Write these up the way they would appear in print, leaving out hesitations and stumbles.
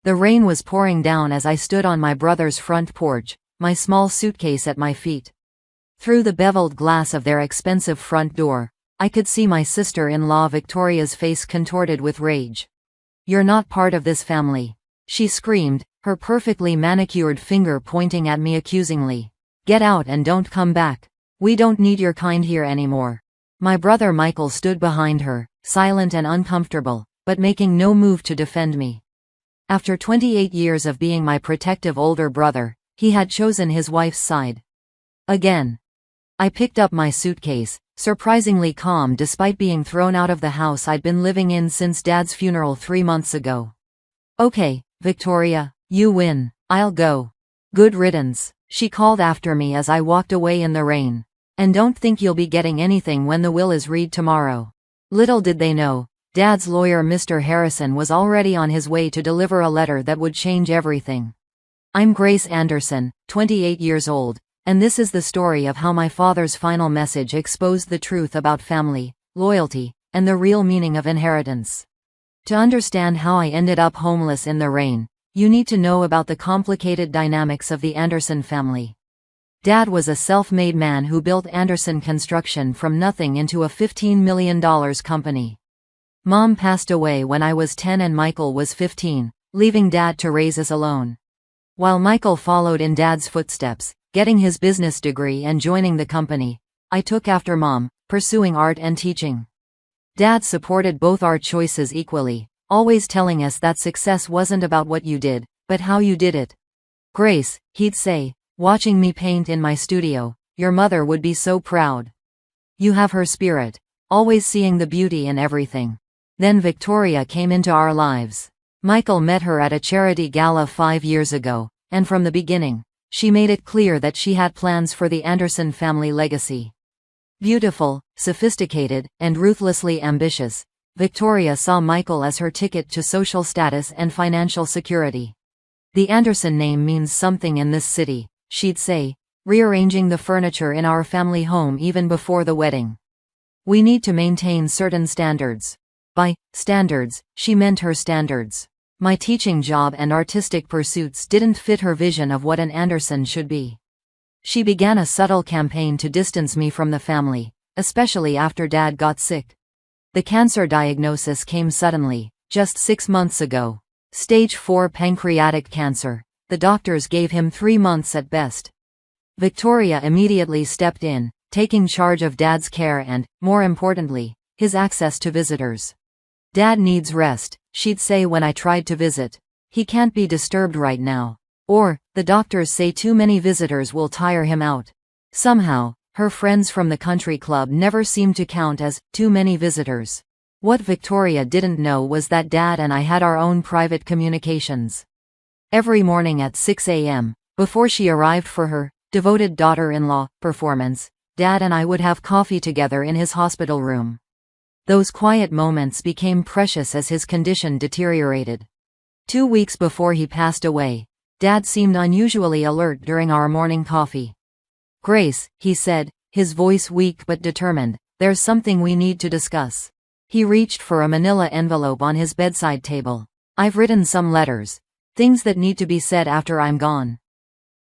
The rain was pouring down as I stood on my brother's front porch, my small suitcase at my feet. Through the beveled glass of their expensive front door, I could see my sister-in-law Victoria's face contorted with rage. "You're not part of this family," she screamed, her perfectly manicured finger pointing at me accusingly. "Get out and don't come back. We don't need your kind here anymore." My brother Michael stood behind her, silent and uncomfortable, but making no move to defend me. After 28 years of being my protective older brother, he had chosen his wife's side. Again. I picked up my suitcase, surprisingly calm despite being thrown out of the house I'd been living in since Dad's funeral 3 months ago. "Okay, Victoria, you win. I'll go. Good riddance," she called after me as I walked away in the rain. "And don't think you'll be getting anything when the will is read tomorrow." Little did they know, Dad's lawyer Mr. Harrison was already on his way to deliver a letter that would change everything. I'm Grace Anderson, 28 years old, and this is the story of how my father's final message exposed the truth about family, loyalty, and the real meaning of inheritance. To understand how I ended up homeless in the rain, you need to know about the complicated dynamics of the Anderson family. Dad was a self-made man who built Anderson Construction from nothing into a $15 million company. Mom passed away when I was 10 and Michael was 15, leaving Dad to raise us alone. While Michael followed in Dad's footsteps, getting his business degree and joining the company, I took after Mom, pursuing art and teaching. Dad supported both our choices equally, always telling us that success wasn't about what you did, but how you did it. "Grace," he'd say, watching me paint in my studio, "your mother would be so proud. You have her spirit, always seeing the beauty in everything." Then Victoria came into our lives. Michael met her at a charity gala 5 years ago, and from the beginning, she made it clear that she had plans for the Anderson family legacy. Beautiful, sophisticated, and ruthlessly ambitious, Victoria saw Michael as her ticket to social status and financial security. "The Anderson name means something in this city," she'd say, rearranging the furniture in our family home even before the wedding. "We need to maintain certain standards." By standards, she meant her standards. My teaching job and artistic pursuits didn't fit her vision of what an Anderson should be. She began a subtle campaign to distance me from the family, especially after Dad got sick. The cancer diagnosis came suddenly, just 6 months ago. Stage 4 pancreatic cancer. The doctors gave him 3 months at best. Victoria immediately stepped in, taking charge of Dad's care and, more importantly, his access to visitors. "Dad needs rest," she'd say when I tried to visit. "He can't be disturbed right now." Or, "The doctors say too many visitors will tire him out." Somehow, her friends from the country club never seemed to count as too many visitors. What Victoria didn't know was that Dad and I had our own private communications. Every morning at 6 a.m., before she arrived for her devoted daughter-in-law performance, Dad and I would have coffee together in his hospital room. Those quiet moments became precious as his condition deteriorated. 2 weeks before he passed away, Dad seemed unusually alert during our morning coffee. "Grace," he said, his voice weak but determined, "there's something we need to discuss." He reached for a manila envelope on his bedside table. "I've written some letters. Things that need to be said after I'm gone.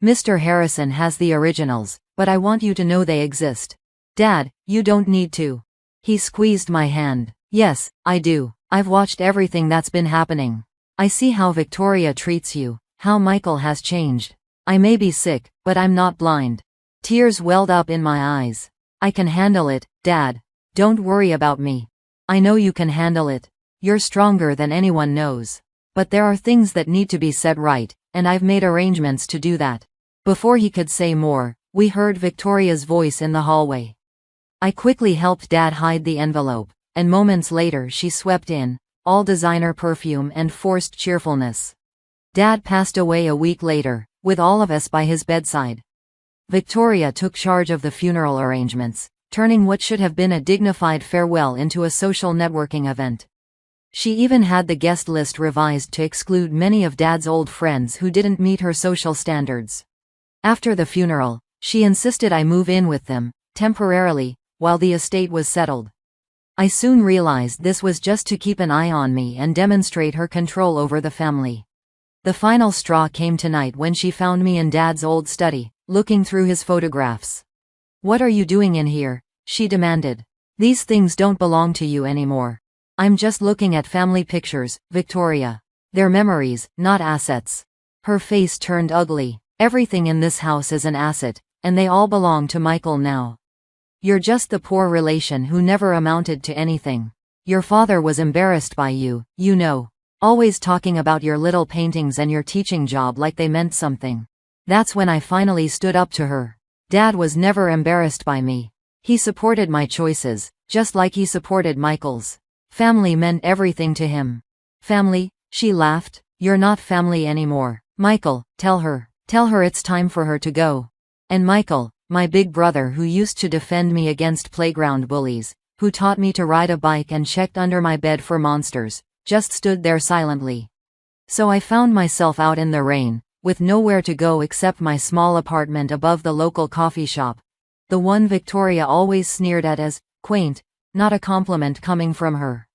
Mr. Harrison has the originals, but I want you to know they exist. Dad, you don't need to." He squeezed my hand. "Yes, I do. I've watched everything that's been happening. I see how Victoria treats you, how Michael has changed. I may be sick, but I'm not blind." Tears welled up in my eyes. "I can handle it, Dad. Don't worry about me. I know you can handle it. You're stronger than anyone knows. But there are things that need to be set right, and I've made arrangements to do that." Before he could say more, we heard Victoria's voice in the hallway. I quickly helped Dad hide the envelope, and moments later she swept in, all designer perfume and forced cheerfulness. Dad passed away a week later, with all of us by his bedside. Victoria took charge of the funeral arrangements, turning what should have been a dignified farewell into a social networking event. She even had the guest list revised to exclude many of Dad's old friends who didn't meet her social standards. After the funeral, she insisted I move in with them, temporarily, while the estate was settled. I soon realized this was just to keep an eye on me and demonstrate her control over the family. The final straw came tonight when she found me in Dad's old study, looking through his photographs. "What are you doing in here?" she demanded. "These things don't belong to you anymore." "I'm just looking at family pictures, Victoria. They're memories, not assets." Her face turned ugly. "Everything in this house is an asset, and they all belong to Michael now. You're just the poor relation who never amounted to anything. Your father was embarrassed by you, you know. Always talking about your little paintings and your teaching job like they meant something." That's when I finally stood up to her. Dad was never embarrassed by me. He supported my choices, just like he supported Michael's. Family meant everything to him. "Family?" she laughed. "You're not family anymore. Michael, tell her. Tell her it's time for her to go." And Michael, my big brother who used to defend me against playground bullies, who taught me to ride a bike and checked under my bed for monsters, just stood there silently. So I found myself out in the rain, with nowhere to go except my small apartment above the local coffee shop. The one Victoria always sneered at as quaint, not a compliment coming from her.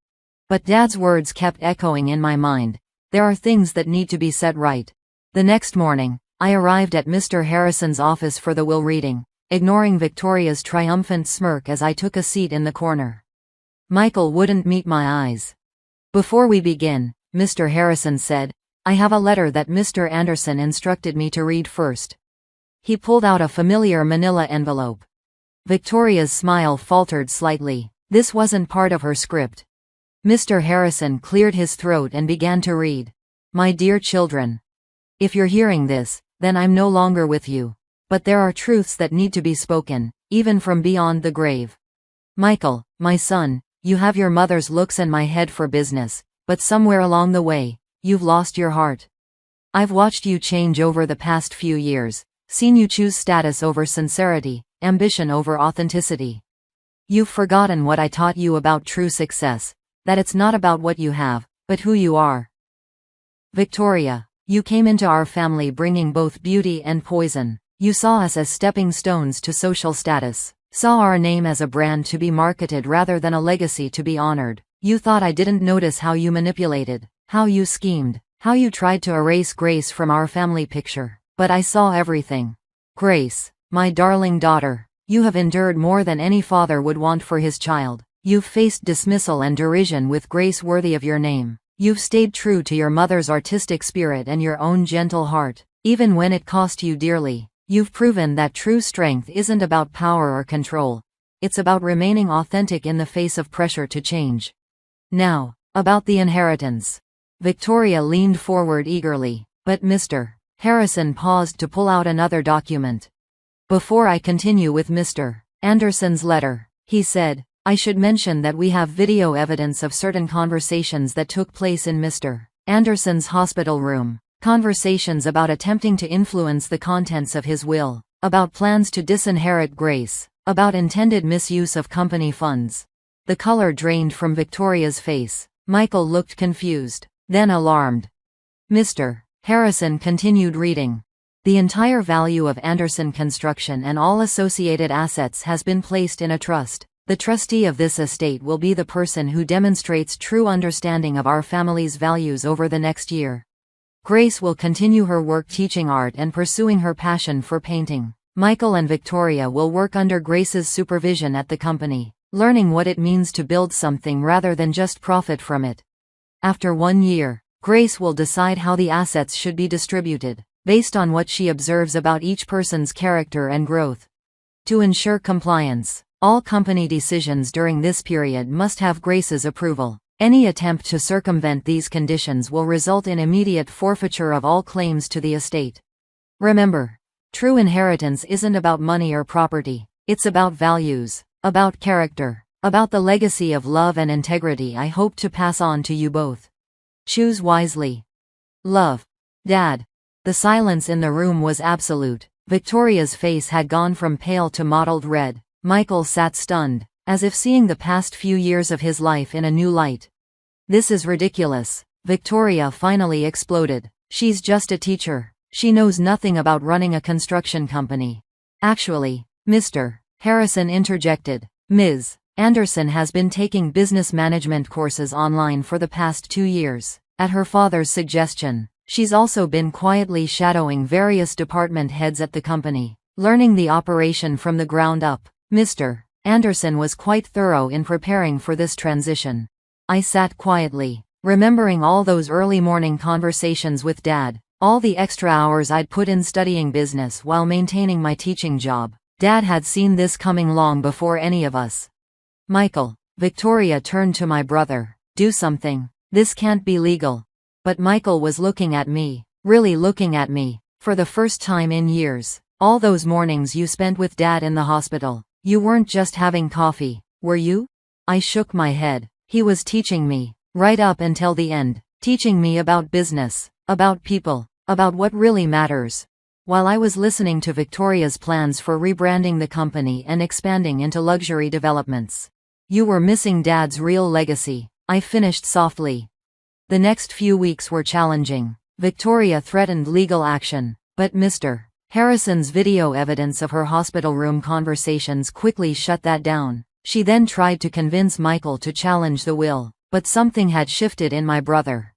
But Dad's words kept echoing in my mind. There are things that need to be set right. The next morning, I arrived at Mr. Harrison's office for the will reading, ignoring Victoria's triumphant smirk as I took a seat in the corner. Michael wouldn't meet my eyes. "Before we begin," Mr. Harrison said, "I have a letter that Mr. Anderson instructed me to read first." He pulled out a familiar manila envelope. Victoria's smile faltered slightly. This wasn't part of her script. Mr. Harrison cleared his throat and began to read. "My dear children. If you're hearing this, then I'm no longer with you. But there are truths that need to be spoken, even from beyond the grave. Michael, my son, you have your mother's looks and my head for business, but somewhere along the way, you've lost your heart. I've watched you change over the past few years, seen you choose status over sincerity, ambition over authenticity. You've forgotten what I taught you about true success, that it's not about what you have, but who you are. Victoria, you came into our family bringing both beauty and poison. You saw us as stepping stones to social status. Saw our name as a brand to be marketed rather than a legacy to be honored. You thought I didn't notice how you manipulated, how you schemed, how you tried to erase Grace from our family picture. But I saw everything. Grace, my darling daughter, you have endured more than any father would want for his child. You've faced dismissal and derision with grace worthy of your name. You've stayed true to your mother's artistic spirit and your own gentle heart, even when it cost you dearly. You've proven that true strength isn't about power or control. It's about remaining authentic in the face of pressure to change. Now, about the inheritance. Victoria leaned forward eagerly, but Mr. Harrison paused to pull out another document. "Before I continue with Mr. Anderson's letter," he said, "I should mention that we have video evidence of certain conversations that took place in Mr. Anderson's hospital room. Conversations about attempting to influence the contents of his will, about plans to disinherit Grace, about intended misuse of company funds." The color drained from Victoria's face. Michael looked confused, then alarmed. Mr. Harrison continued reading. "The entire value of Anderson Construction and all associated assets has been placed in a trust. The trustee of this estate will be the person who demonstrates true understanding of our family's values over the next year. Grace will continue her work teaching art and pursuing her passion for painting. Michael and Victoria will work under Grace's supervision at the company, learning what it means to build something rather than just profit from it. After 1 year, Grace will decide how the assets should be distributed, based on what she observes about each person's character and growth. To ensure compliance, all company decisions during this period must have Grace's approval. Any attempt to circumvent these conditions will result in immediate forfeiture of all claims to the estate. Remember, true inheritance isn't about money or property. It's about values, about character, about the legacy of love and integrity I hope to pass on to you both. Choose wisely. Love. Dad." The silence in the room was absolute. Victoria's face had gone from pale to mottled red. Michael sat stunned, as if seeing the past few years of his life in a new light. "This is ridiculous," Victoria finally exploded. "She's just a teacher. She knows nothing about running a construction company." "Actually, Mr. Harrison interjected, Ms. Anderson has been taking business management courses online for the past 2 years, at her father's suggestion. She's also been quietly shadowing various department heads at the company, learning the operation from the ground up. Mr. Anderson was quite thorough in preparing for this transition. I sat quietly, remembering all those early morning conversations with Dad, all the extra hours I'd put in studying business while maintaining my teaching job. Dad had seen this coming long before any of us. Michael. Victoria turned to my brother. Do something. This can't be legal. But Michael was looking at me, really looking at me, for the first time in years. All those mornings you spent with Dad in the hospital, you weren't just having coffee, were you? I shook my head. He was teaching me, right up until the end, teaching me about business, about people, about what really matters. While I was listening to Victoria's plans for rebranding the company and expanding into luxury developments. You were missing Dad's real legacy, I finished softly. The next few weeks were challenging. Victoria threatened legal action, but Mr. Harrison's video evidence of her hospital room conversations quickly shut that down. She then tried to convince Michael to challenge the will, but something had shifted in my brother.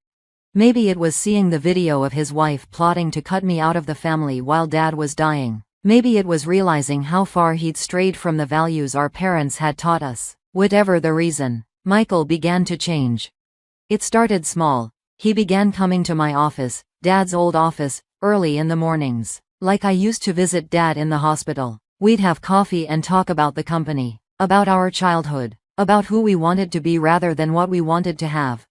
Maybe it was seeing the video of his wife plotting to cut me out of the family while Dad was dying. Maybe it was realizing how far he'd strayed from the values our parents had taught us. Whatever the reason, Michael began to change. It started small. He began coming to my office, Dad's old office, early in the mornings. Like I used to visit Dad in the hospital. We'd have coffee and talk about the company, about our childhood, about who we wanted to be rather than what we wanted to have.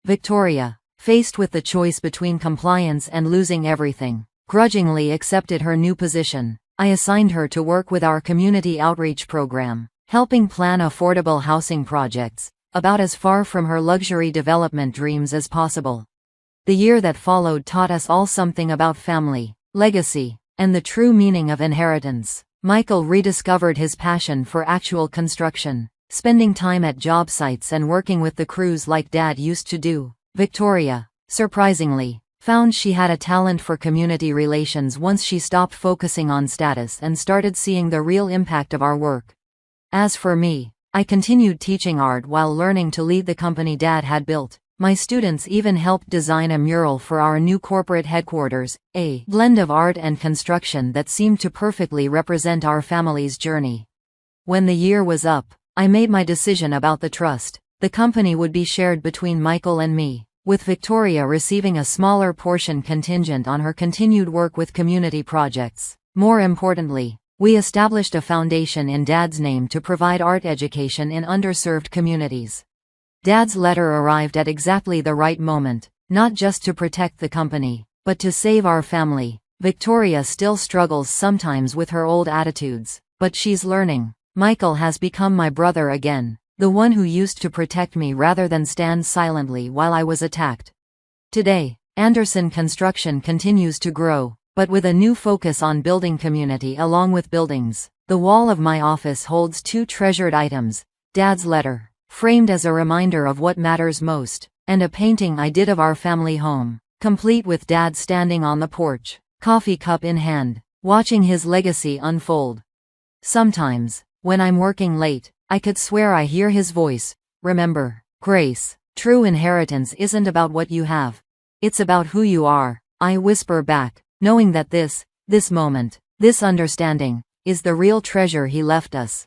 Victoria, faced with the choice between compliance and losing everything, grudgingly accepted her new position. I assigned her to work with our community outreach program, helping plan affordable housing projects, about as far from her luxury development dreams as possible. The year that followed taught us all something about family, legacy, and the true meaning of inheritance. Michael rediscovered his passion for actual construction, spending time at job sites and working with the crews like Dad used to do. Victoria, surprisingly, found she had a talent for community relations once she stopped focusing on status and started seeing the real impact of our work. As for me, I continued teaching art while learning to lead the company Dad had built. My students even helped design a mural for our new corporate headquarters, a blend of art and construction that seemed to perfectly represent our family's journey. When the year was up, I made my decision about the trust. The company would be shared between Michael and me, with Victoria receiving a smaller portion contingent on her continued work with community projects. More importantly, we established a foundation in Dad's name to provide art education in underserved communities. Dad's letter arrived at exactly the right moment, not just to protect the company, but to save our family. Victoria still struggles sometimes with her old attitudes, but she's learning. Michael has become my brother again, the one who used to protect me rather than stand silently while I was attacked. Today, Anderson Construction continues to grow, but with a new focus on building community along with buildings. The wall of my office holds two treasured items: Dad's letter, framed as a reminder of what matters most, and a painting I did of our family home, complete with Dad standing on the porch, coffee cup in hand, watching his legacy unfold. Sometimes, when I'm working late, I could swear I hear his voice. Remember, Grace, true inheritance isn't about what you have. It's about who you are, I whisper back, knowing that this moment, this understanding, is the real treasure he left us.